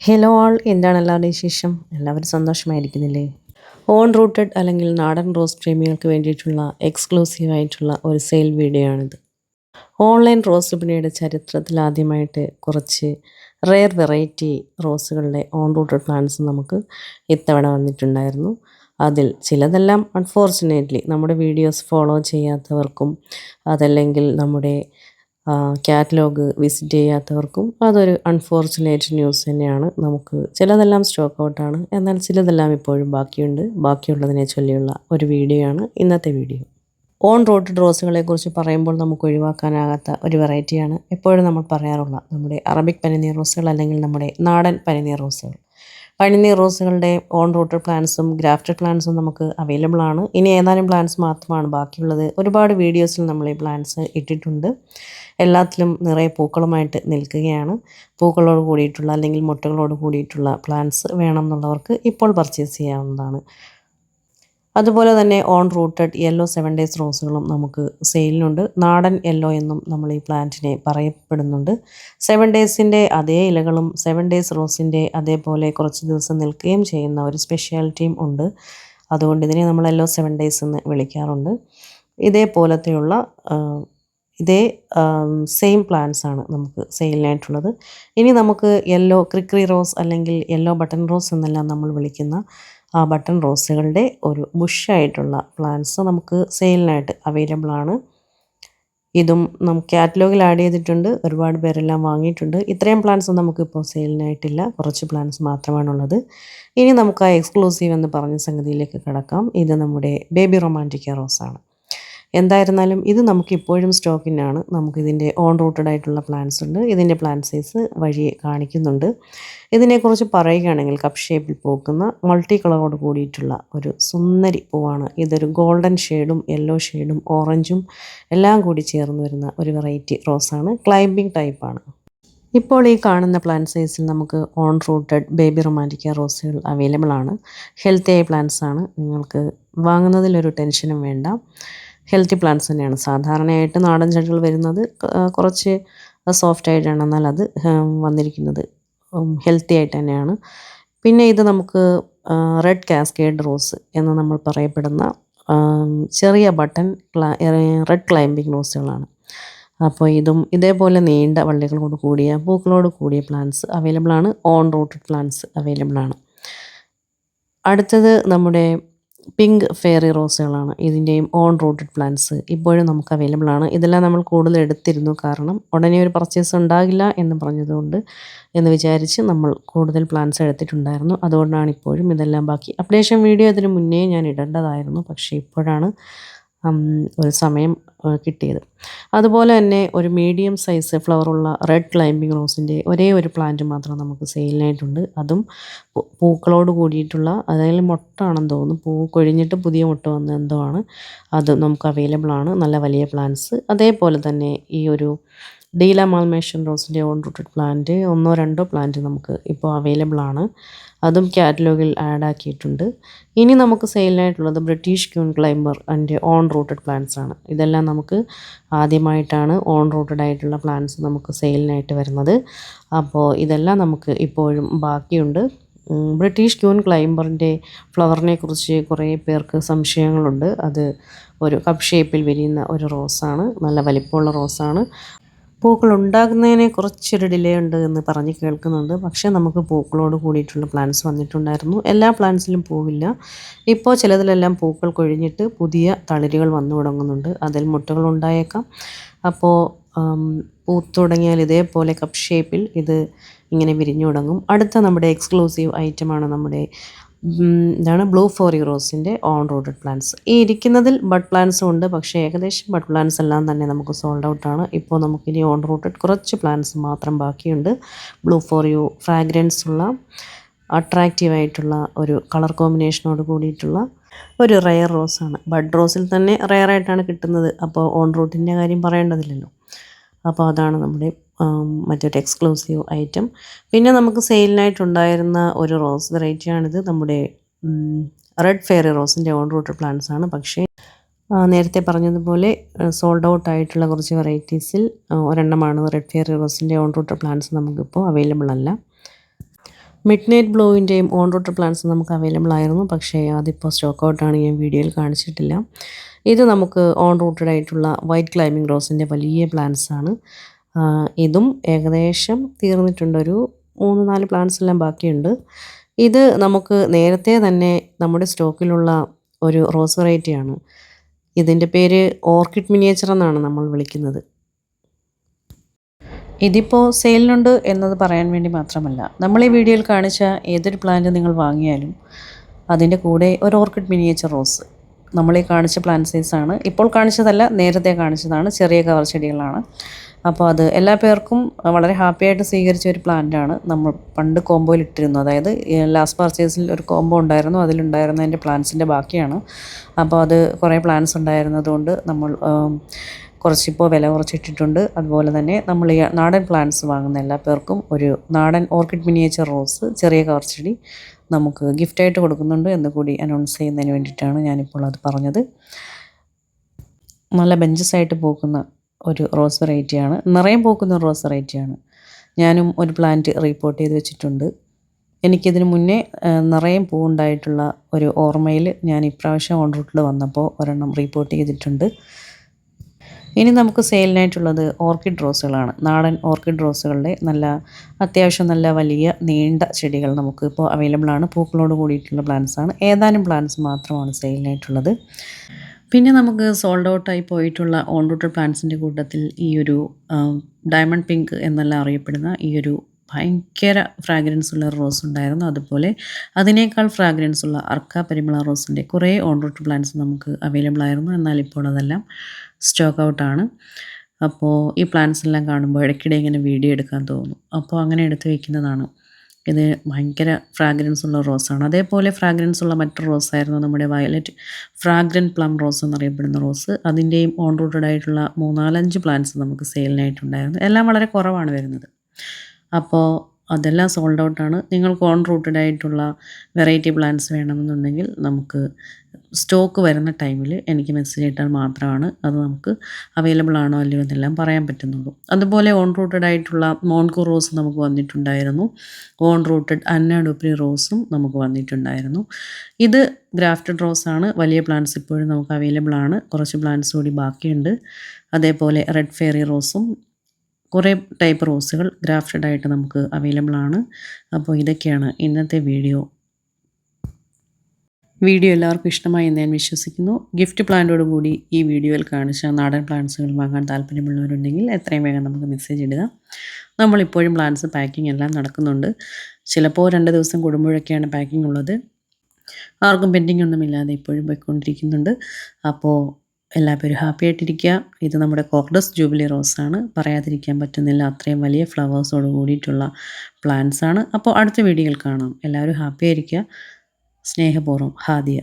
Hello ആൾ, എന്താണ് എല്ലാവരുടെയും വിശേഷം? എല്ലാവരും സന്തോഷമായിരിക്കുന്നില്ലേ? ഓൺ റൂട്ടഡ് അല്ലെങ്കിൽ നാടൻ റോസ് പ്രേമികൾക്ക് വേണ്ടിയിട്ടുള്ള എക്സ്ക്ലൂസീവായിട്ടുള്ള ഒരു സെയിൽ വീഡിയോ ആണിത്. ഓൺലൈൻ റോസ് വിപണിയുടെ ചരിത്രത്തിൽ ആദ്യമായിട്ട് കുറച്ച് റെയർ വെറൈറ്റി റോസുകളുടെ ഓൺ റൂട്ടഡ് പ്ലാന്റ്സ് നമുക്ക് ഇത്തവണ വന്നിട്ടുണ്ടായിരുന്നു. അതിൽ ചിലതെല്ലാം അൺഫോർച്ചുനേറ്റ്ലി നമ്മുടെ വീഡിയോസ് ഫോളോ ചെയ്യാത്തവർക്കും അതല്ലെങ്കിൽ നമ്മുടെ കാറ്റലോഗ് വിസിറ്റ് ചെയ്യാത്തവർക്കും അതൊരു അൺഫോർച്ചുനേറ്റ് ന്യൂസ് തന്നെയാണ്. നമുക്ക് ചിലതെല്ലാം സ്റ്റോക്ക് ഔട്ടാണ്, എന്നാൽ ചിലതെല്ലാം ഇപ്പോഴും ബാക്കിയുണ്ട്. ബാക്കിയുള്ളതിനെ ചൊല്ലിയുള്ള ഒരു വീഡിയോ ആണ് ഇന്നത്തെ വീഡിയോ. ഓൺ റൂട്ടഡ് റോസുകളെക്കുറിച്ച് പറയുമ്പോൾ നമുക്ക് ഒഴിവാക്കാനാകാത്ത ഒരു വെറൈറ്റിയാണ് എപ്പോഴും നമ്മൾ പറയാറുള്ള നമ്മുടെ അറബിക് പനിനീർ റോസുകൾ അല്ലെങ്കിൽ നമ്മുടെ നാടൻ പനിനീർ റോസുകൾ. പനിനീർ റോസുകളുടെ ഓൺ റൂട്ടഡ് പ്ലാന്റ്സും ഗ്രാഫ്റ്റഡ് പ്ലാന്റ്സും നമുക്ക് അവൈലബിൾ ആണ്. ഇനി ഏതാനും പ്ലാന്റ്സ് മാത്രമാണ് ബാക്കിയുള്ളത്. ഒരുപാട് വീഡിയോസിൽ നമ്മൾ ഈ പ്ലാന്റ്സ് ഇട്ടിട്ടുണ്ട്. എല്ലാത്തിലും നിറയെ പൂക്കളുമായിട്ട് നിൽക്കുകയാണ്. പൂക്കളോട് കൂടിയിട്ടുള്ള അല്ലെങ്കിൽ മുട്ടകളോട് കൂടിയിട്ടുള്ള പ്ലാന്റ്സ് വേണമെന്നുള്ളവർക്ക് ഇപ്പോൾ പർച്ചേസ് ചെയ്യാവുന്നതാണ്. അതുപോലെ തന്നെ ഓൺ റൂട്ടഡ് യെല്ലോ 7 ഡേയ്സ് റോസുകളും നമുക്ക് സെയിലിനുണ്ട്. നാടൻ യെല്ലോ എന്നും നമ്മൾ ഈ പ്ലാന്റിനെ പറയപ്പെടുന്നുണ്ട്. 7 ഡേയ്സിൻ്റെ അതേ ഇലകളും 7 ഡേയ്സ് റോസിൻ്റെ അതേപോലെ കുറച്ച് ദിവസം നിൽക്കുകയും ചെയ്യുന്ന ഒരു സ്പെഷ്യാലിറ്റിയും ഉണ്ട്. അതുകൊണ്ട് ഇതിനെ നമ്മൾ യെല്ലോ 7 ഡേയ്സ് എന്ന് വിളിക്കാറുണ്ട്. ഇതേപോലത്തെയുള്ള ഇതേ സെയിം പ്ലാന്റ്സ് ആണ് നമുക്ക് സെയിലിനായിട്ടുള്ളത്. ഇനി നമുക്ക് യെല്ലോ ക്രിക്രി റോസ് അല്ലെങ്കിൽ യെല്ലോ ബട്ടൺ റോസ് എന്നെല്ലാം നമ്മൾ വിളിക്കുന്ന ആ ബട്ടൺ റോസുകളുടെ ഒരു ബുഷായിട്ടുള്ള പ്ലാന്റ്സ് നമുക്ക് സെയിലിനായിട്ട് അവൈലബിൾ ആണ്. ഇതും നമുക്ക് കാറ്റലോഗിൽ ആഡ് ചെയ്തിട്ടുണ്ട്. ഒരുപാട് പേരെല്ലാം വാങ്ങിയിട്ടുണ്ട്. ഇത്രയും പ്ലാന്റ്സ് നമുക്കിപ്പോൾ സെയിലിനായിട്ടില്ല, കുറച്ച് പ്ലാന്റ്സ് മാത്രമാണുള്ളത്. ഇനി നമുക്ക് ആ എക്സ്ക്ലൂസീവ് എന്ന് പറഞ്ഞ സംഗതിയിലേക്ക് കിടക്കാം. ഇത് നമ്മുടെ ബേബി റൊമാൻറ്റിക്ക റോസാണ്. എന്തായിരുന്നാലും ഇത് നമുക്ക് ഇപ്പോഴും സ്റ്റോക്കിനാണ്. നമുക്കിതിൻ്റെ ഓൺ റൂട്ടഡ് ആയിട്ടുള്ള പ്ലാന്റ്സ് ഉണ്ട്. ഇതിൻ്റെ പ്ലാന്റ് സൈസ് വഴി കാണിക്കുന്നുണ്ട്. ഇതിനെക്കുറിച്ച് പറയുകയാണെങ്കിൽ കപ്പ് ഷേപ്പിൽ പൂക്കുന്ന മൾട്ടി കളറോട് കൂടിയിട്ടുള്ള ഒരു സുന്ദരി പൂവാണ്. ഇതൊരു ഗോൾഡൻ ഷെയ്ഡും യെല്ലോ ഷെയ്ഡും ഓറഞ്ചും എല്ലാം കൂടി ചേർന്ന് വരുന്ന ഒരു വെറൈറ്റി റോസാണ്. ക്ലൈംബിംഗ് ടൈപ്പാണ്. ഇപ്പോൾ ഈ കാണുന്ന പ്ലാന്റ് സൈസിൽ നമുക്ക് ഓൺ റൂട്ടഡ് ബേബി റൊമാൻറ്റിക്ക റോസുകൾ അവൈലബിൾ ആണ്. ഹെൽത്തി ആയ പ്ലാന്റ്സ് ആണ്. നിങ്ങൾക്ക് വാങ്ങുന്നതിലൊരു ടെൻഷനും വേണ്ട. ഹെൽത്തി പ്ലാന്റ്സ് തന്നെയാണ്. സാധാരണയായിട്ട് നാടൻ ചെടികൾ വരുന്നത് കുറച്ച് സോഫ്റ്റ് ആയിട്ടാണ്, എന്നാൽ അത് വന്നിരിക്കുന്നത് ഹെൽത്തി ആയിട്ട് തന്നെയാണ്. പിന്നെ ഇത് നമുക്ക് റെഡ് കാസ്കേഡ് റോസ് എന്ന് നമ്മൾ പറയപ്പെടുന്ന ചെറിയ ബട്ടൺ റെഡ് ക്ലൈംബിംഗ് റോസുകളാണ്. അപ്പോൾ ഇതും ഇതേപോലെ നീണ്ട വള്ളികളോട് കൂടിയ പൂക്കളോട് കൂടിയ പ്ലാന്റ്സ് അവൈലബിൾ ആണ്. ഓൺ റൂട്ടഡ് പ്ലാന്റ്സ് അവൈലബിൾ ആണ്. അടുത്തത് നമ്മുടെ പിങ്ക് ഫെയറി റോസുകളാണ്. ഇതിൻ്റെയും ഓൺ റൂട്ടഡ് പ്ലാന്റ്സ് ഇപ്പോഴും നമുക്ക് അവൈലബിൾ ആണ്. ഇതെല്ലാം നമ്മൾ കൂടുതൽ എടുത്തിരുന്നു, കാരണം ഉടനെ ഒരു പർച്ചേസ് ഉണ്ടാകില്ല എന്ന് പറഞ്ഞതുകൊണ്ട് എന്ന് വിചാരിച്ച് നമ്മൾ കൂടുതൽ പ്ലാന്റ്സ് എടുത്തിട്ടുണ്ടായിരുന്നു. അതുകൊണ്ടാണ് ഇപ്പോഴും ഇതെല്ലാം ബാക്കി. അപ്ഡേഷൻ വീഡിയോ ഇതിന് മുന്നേ ഞാൻ ഇടേണ്ടതായിരുന്നു, പക്ഷേ ഇപ്പോഴാണ് ഒരു സമയം കിട്ടിയത്. അതുപോലെ തന്നെ ഒരു മീഡിയം സൈസ് ഫ്ലവറുള്ള റെഡ് ക്ലൈംബിംഗ് റോസിൻ്റെ ഒരേ ഒരു പ്ലാന്റ് മാത്രം നമുക്ക് സെയിലിനായിട്ടുണ്ട്. അതും പൂക്കളോട് കൂടിയിട്ടുള്ള, അതായത് മുട്ടാണെന്ന് തോന്നുന്നു, പൂ കൊഴിഞ്ഞിട്ട് പുതിയ മുട്ട വന്ന എന്തോ ആണ്. അത് നമുക്ക് അവൈലബിൾ ആണ്. നല്ല വലിയ പ്ലാന്റ്സ്. അതേപോലെ തന്നെ ഈ ഒരു ഡീല മാൽമേഷൻ റോസിൻ്റെ ഓൺ റൂട്ടഡ് പ്ലാന്റ് 1-2 പ്ലാന്റ് നമുക്ക് ഇപ്പോൾ അവൈലബിൾ ആണ്. അതും കാറ്റലോഗിൽ ആഡ് ആക്കിയിട്ടുണ്ട്. ഇനി നമുക്ക് സെയിലിനായിട്ടുള്ളത് British queen climber and own rooted plants ആണ്. ഇതെല്ലാം നമുക്ക് ആദ്യമായിട്ടാണ് ഓൺ റൂട്ടഡ് ആയിട്ടുള്ള പ്ലാന്റ്സ് നമുക്ക് സെയിലിനായിട്ട് വരുന്നത്. അപ്പോൾ ഇതെല്ലാം നമുക്ക് ഇപ്പോഴും ബാക്കിയുണ്ട്. ബ്രിട്ടീഷ് ക്യൂൻ ക്ലൈംബറിൻ്റെ ഫ്ലവറിനെ കുറിച്ച് കുറേ പേർക്ക് സംശയങ്ങളുണ്ട്. അത് ഒരു കപ്പ് ഷേപ്പിൽ വിരിയുന്ന ഒരു റോസാണ്. നല്ല വലിപ്പമുള്ള റോസാണ്. പൂക്കൾ ഉണ്ടാകുന്നതിന് കുറച്ചൊരു ഡിലേ ഉണ്ട് എന്ന് പറഞ്ഞ് കേൾക്കുന്നുണ്ട്. പക്ഷേ നമുക്ക് പൂക്കളോട് കൂടിയിട്ടുള്ള പ്ലാന്റ്സ് വന്നിട്ടുണ്ടായിരുന്നു. എല്ലാ പ്ലാന്റ്സിലും പൂവില്ല. ഇപ്പോൾ ചിലതിലെല്ലാം പൂക്കൾ കൊഴിഞ്ഞിട്ട് പുതിയ തളിരുകൾ വന്നു തുടങ്ങുന്നുണ്ട്. അതിൽ മുട്ടകൾ ഉണ്ടായേക്കാം. അപ്പോൾ പൂത്തു തുടങ്ങിയാൽ ഇതേപോലെ കപ്പ് ഷേപ്പിൽ ഇത് ഇങ്ങനെ വിരിഞ്ഞു തുടങ്ങും. അടുത്ത നമ്മുടെ എക്സ്ക്ലൂസീവ് ഐറ്റമാണ് നമ്മുടെ ഇതാണ് ബ്ലൂ ഫോറി റോസിൻ്റെ ഓൺ റൂട്ടഡ് പ്ലാന്റ്സ്. ഈ ഇരിക്കുന്നതിൽ ബഡ് പ്ലാന്റ്സും ഉണ്ട്, പക്ഷേ ഏകദേശം ബഡ് പ്ലാന്റ്സ് എല്ലാം തന്നെ നമുക്ക് സോൾഡ് ഔട്ടാണ്. ഇപ്പോൾ നമുക്കിനി ഓൺ റൂട്ടഡ് കുറച്ച് പ്ലാന്റ്സ് മാത്രം ബാക്കിയുണ്ട്. ബ്ലൂ ഫോർ യു ഫ്രാഗ്രൻസ് ഉള്ള അട്രാക്റ്റീവായിട്ടുള്ള ഒരു കളർ കോമ്പിനേഷനോട് കൂടിയിട്ടുള്ള ഒരു റെയർ റോസാണ്. ബഡ് റോസിൽ തന്നെ റെയറായിട്ടാണ് കിട്ടുന്നത്. അപ്പോൾ ഓൺ റൂട്ടിൻ്റെ കാര്യം പറയേണ്ടതില്ലല്ലോ. അപ്പോൾ അതാണ് നമ്മുടെ മറ്റൊരു എക്സ്ക്ലൂസീവ് ഐറ്റം. പിന്നെ നമുക്ക് സെയിലിനായിട്ടുണ്ടായിരുന്ന ഒരു റോസ് വെറൈറ്റിയാണിത്. നമ്മുടെ റെഡ് ഫെയറി റോസിൻ്റെ ഓൺ റൂട്ടഡ് പ്ലാന്റ്സ് ആണ്. പക്ഷേ നേരത്തെ പറഞ്ഞതുപോലെ സോൾഡ് ഔട്ട് ആയിട്ടുള്ള കുറച്ച് വെറൈറ്റീസിൽ ഒരെണ്ണമാണ് റെഡ് ഫെയറി റോസിൻ്റെ ഓൺ റൂട്ടഡ് പ്ലാന്റ്സ് നമുക്കിപ്പോൾ അവൈലബിൾ അല്ല. മിഡ് നൈറ്റ് ബ്ലൂവിൻ്റെയും ഓൺ റൂട്ടർ പ്ലാന്റ്സ് നമുക്ക് അവൈലബിൾ ആയിരുന്നു, പക്ഷേ അതിപ്പോൾ സ്റ്റോക്ക് ഔട്ടാണ്, ഞാൻ വീഡിയോയിൽ കാണിച്ചിട്ടില്ല. ഇത് നമുക്ക് ഓൺ റൂട്ടഡ് ആയിട്ടുള്ള വൈറ്റ് ക്ലൈമ്പിംഗ് റോസിൻ്റെ വലിയ പ്ലാന്റ്സ് ആണ്. ഇതും ഏകദേശം തീർന്നിട്ടുണ്ട്. ഒരു 3-4 പ്ലാന്റ്സ് എല്ലാം ബാക്കിയുണ്ട്. ഇത് നമുക്ക് നേരത്തെ തന്നെ നമ്മുടെ സ്റ്റോക്കിലുള്ള ഒരു റോസ് വെറൈറ്റിയാണ്. ഇതിൻ്റെ പേര് ഓർക്കിഡ് മിനിയേച്ചർ എന്നാണ് നമ്മൾ വിളിക്കുന്നത്. ഇതിപ്പോൾ സെയിലിനുണ്ട് എന്നത് പറയാൻ വേണ്ടി മാത്രമല്ല, നമ്മൾ ഈ വീഡിയോയിൽ കാണിച്ച ഏതൊരു പ്ലാന്റ് നിങ്ങൾ വാങ്ങിയാലും അതിൻ്റെ കൂടെ ഒരു ഓർക്കിഡ് മിനിയേച്ചർ റോസ്, നമ്മളീ കാണിച്ച പ്ലാന്റ് സൈസാണ്. ഇപ്പോൾ കാണിച്ചതല്ല, നേരത്തെ കാണിച്ചതാണ്. ചെറിയ കവർ ചെടികളാണ്. അപ്പോൾ അത് എല്ലാ പേർക്കും വളരെ ഹാപ്പിയായിട്ട് സ്വീകരിച്ച ഒരു പ്ലാന്റാണ്. നമ്മൾ പണ്ട് കോമ്പോയിൽ ഇട്ടിരുന്നു. അതായത് ലാസ്റ്റ് പർച്ചേസിൽ ഒരു കോംബോ ഉണ്ടായിരുന്നു, അതിലുണ്ടായിരുന്നതിൻ്റെ പ്ലാന്റ്സിൻ്റെ ബാക്കിയാണ്. അപ്പോൾ അത് കുറേ പ്ലാന്റ്സ് ഉണ്ടായിരുന്നതുകൊണ്ട് നമ്മൾ കുറച്ചിപ്പോൾ വില കുറച്ചിട്ടിട്ടുണ്ട്. അതുപോലെ തന്നെ നമ്മൾ ഈ നാടൻ പ്ലാന്റ്സ് വാങ്ങുന്ന എല്ലാ പേർക്കും ഒരു നാടൻ ഓർക്കിഡ് മിനിയേച്ചർ റോസ് ചെറിയ കവർ ചെടി നമുക്ക് ഗിഫ്റ്റായിട്ട് കൊടുക്കുന്നുണ്ട് എന്ന് കൂടി അനൗൺസ് ചെയ്യുന്നതിന് വേണ്ടിയിട്ടാണ് ഞാനിപ്പോൾ അത് പറഞ്ഞത്. നല്ല ബെഞ്ചസായിട്ട് പൂക്കുന്ന ഒരു റോസ് വെറൈറ്റിയാണ്, നിറയെ പൂക്കുന്ന റോസ് വെറൈറ്റിയാണ്. ഞാനും ഒരു പ്ലാന്റ് റിപ്പോർട്ട് ചെയ്ത് വെച്ചിട്ടുണ്ട്. എനിക്കിതിന് മുന്നേ നിറയെ പൂവുണ്ടായിട്ടുള്ള ഒരു ഓർമ്മയിൽ ഞാൻ ഇപ്രാവശ്യം ഓൺ റൂട്ടിൽ വന്നപ്പോൾ ഒരെണ്ണം റിപ്പോർട്ട് ചെയ്തിട്ടുണ്ട്. ഇനി നമുക്ക് സെയിലിനായിട്ടുള്ളത് ഓർക്കിഡ് റോസുകളാണ്. നാടൻ ഓർക്കിഡ് റോസുകളുടെ അത്യാവശ്യം നല്ല വലിയ നീണ്ട ചെടികൾ നമുക്ക് ഇപ്പോൾ അവൈലബിൾ ആണ്. പൂക്കളോട് കൂടിയിട്ടുള്ള പ്ലാന്റ്സ് ആണ്. ഏതാനും പ്ലാന്റ്സ് മാത്രമാണ് സെയിലിനായിട്ടുള്ളത്. പിന്നെ നമുക്ക് സോൾഡ് ഔട്ടായി പോയിട്ടുള്ള ഓൺ റൂട്ടഡ് പ്ലാന്റ്സിൻ്റെ കൂട്ടത്തിൽ ഈ ഒരു ഡയമണ്ട് പിങ്ക് എന്നെല്ലാം അറിയപ്പെടുന്ന ഈ ഒരു ഭയങ്കര ഫ്രാഗ്രൻസ് ഉള്ള റോസ് ഉണ്ടായിരുന്നു. അതുപോലെ അതിനേക്കാൾ ഫ്രാഗ്രൻസ് ഉള്ള അർക്ക പരിമള റോസിൻ്റെ കുറേ ഓൺ റൂട്ടഡ് പ്ലാന്റ്സ് നമുക്ക് അവൈലബിൾ ആയിരുന്നു. എന്നാൽ ഇപ്പോൾ അതെല്ലാം സ്റ്റോക്ക് ഔട്ടാണ്. അപ്പോൾ ഈ പ്ലാന്റ്സ് എല്ലാം കാണുമ്പോൾ ഇടയ്ക്കിടെ ഇങ്ങനെ വീഡിയോ എടുക്കാൻ തോന്നും. അപ്പോൾ അങ്ങനെ എടുത്ത് വയ്ക്കുന്നതാണ്. ഇത് ഭയങ്കര ഫ്രാഗ്രൻസ് ഉള്ള റോസാണ്. അതേപോലെ ഫ്രാഗ്രൻസ് ഉള്ള മറ്റൊരു റോസായിരുന്നു നമ്മുടെ വയലറ്റ് ഫ്രാഗ്രൻറ്റ് പ്ലം റോസ് എന്നറിയപ്പെടുന്ന റോസ്. അതിൻ്റെയും ഓൺ റൂട്ടഡ് ആയിട്ടുള്ള 3-4-5 പ്ലാന്റ്സ് നമുക്ക് സെയിലിനായിട്ടുണ്ടായിരുന്നു. എല്ലാം വളരെ കുറവാണ് വരുന്നത്. അപ്പോൾ അതെല്ലാം സോൾഡ് ഔട്ടാണ്. നിങ്ങൾക്ക് ഓൺ റൂട്ടഡ് ആയിട്ടുള്ള വെറൈറ്റി പ്ലാന്റ്സ് വേണമെന്നുണ്ടെങ്കിൽ നമുക്ക് സ്റ്റോക്ക് വരുന്ന ടൈമിൽ എനിക്ക് മെസ്സേജ് ഇട്ടാൽ മാത്രമാണ് അത് നമുക്ക് അവൈലബിൾ ആണോ അല്ലയോ എന്നെല്ലാം പറയാൻ പറ്റുന്നുള്ളൂ. അതുപോലെ ഓൺ റൂട്ടഡ് ആയിട്ടുള്ള മോൺകോ റോസ് നമുക്ക് വന്നിട്ടുണ്ടായിരുന്നു. ഓൺ റൂട്ടഡ് അന്ന ഡുപ്രി റോസും നമുക്ക് വന്നിട്ടുണ്ടായിരുന്നു. ഇത് ഗ്രാഫ്റ്റഡ് റോസാണ്. വലിയ പ്ലാന്റ്സ് ഇപ്പോഴും നമുക്ക് അവൈലബിൾ ആണ്. കുറച്ച് പ്ലാന്റ്സ് കൂടി ബാക്കിയുണ്ട്. അതേപോലെ റെഡ് ഫെയറി റോസും കുറേ ടൈപ്പ് റോസുകൾ ഗ്രാഫ്റ്റഡ് ആയിട്ട് നമുക്ക് അവൈലബിൾ ആണ്. അപ്പോൾ ഇതൊക്കെയാണ് ഇന്നത്തെ വീഡിയോ എല്ലാവർക്കും ഇഷ്ടമായി എന്ന് ഞാൻ വിശ്വസിക്കുന്നു. ഗിഫ്റ്റ് പ്ലാന്റോട് കൂടി ഈ വീഡിയോയിൽ കാണിച്ച നാടൻ പ്ലാന്റ്സുകൾ വാങ്ങാൻ താല്പര്യമുള്ളവരുണ്ടെങ്കിൽ എത്രയും വേഗം നമുക്ക് മെസ്സേജ് ഇടുക. നമ്മളിപ്പോഴും പ്ലാന്റ്സ് പാക്കിംഗ് എല്ലാം നടക്കുന്നുണ്ട്. ചിലപ്പോൾ 2 ദിവസം കൂടുമ്പോഴൊക്കെയാണ് പാക്കിംഗ് ഉള്ളത്. ആർക്കും പെൻഡിങ് ഒന്നുമില്ലാതെ ഇപ്പോഴും പോയിക്കൊണ്ടിരിക്കുന്നുണ്ട്. അപ്പോൾ എല്ലാവരും ഹാപ്പി ആയിട്ടിരിക്കുക. ഇത് നമ്മുടെ കോർഡസ് ജൂബിലി റോസാണ്. പറയാതിരിക്കാൻ പറ്റുന്നില്ല, അത്രയും വലിയ ഫ്ലവേഴ്സോട് കൂടിയിട്ടുള്ള പ്ലാന്റ്സ് ആണ്. അപ്പോൾ അടുത്ത വീഡിയോയിൽ കാണാം. എല്ലാവരും ഹാപ്പി ആയിരിക്കുക. സ്നേഹപൂർവ്വം ഹാദിയ.